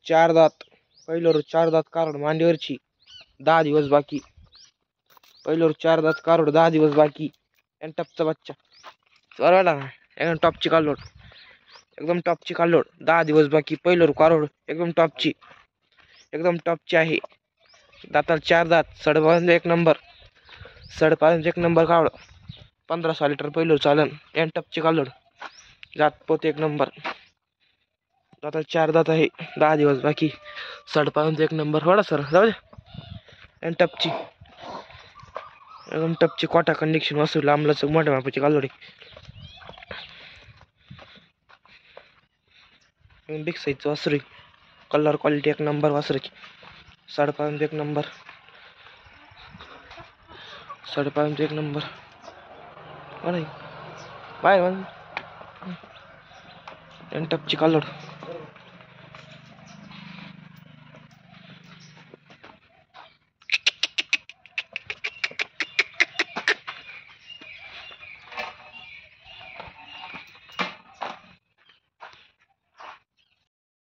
चार दात, पहिल्यावर चार दात कारोड मांडीवरची, 10 दिवस बाकी. पहिल्यावर चार दात कारोड 10 दिवस बाकी. एन टपचा बच्चा चरवायला ना, एकदम टॉपची कालोड, एकदम टॉपची कालोड. 10 दिवस बाकी. पहिल्यावर कारोड एकदम टॉपची, एकदम टॉपची आहे. दाताला चार दात, सडपासून एक नंबर, सडपासून एक नंबर कावड. 15 लिटर पहिल्यावर चालन. एन टपची कालोड, जात पोत एक नंबर. दाताला चार दात आहे, 10 दिवस बाकी. सडपासून एक नंबर. थोडा सर जाऊ दे. एन टपची, एकदम टपची कोटा कंडिक्शन वासरू, लांबलाच मोठ्या मापाची कालोडी. बिग साईजचं वासरू, कलर क्वालिटी एक नंबर वासराची. सडपासून एक नंबर, सडपासून एक नंबर. बाहेर एन टपची कालोड.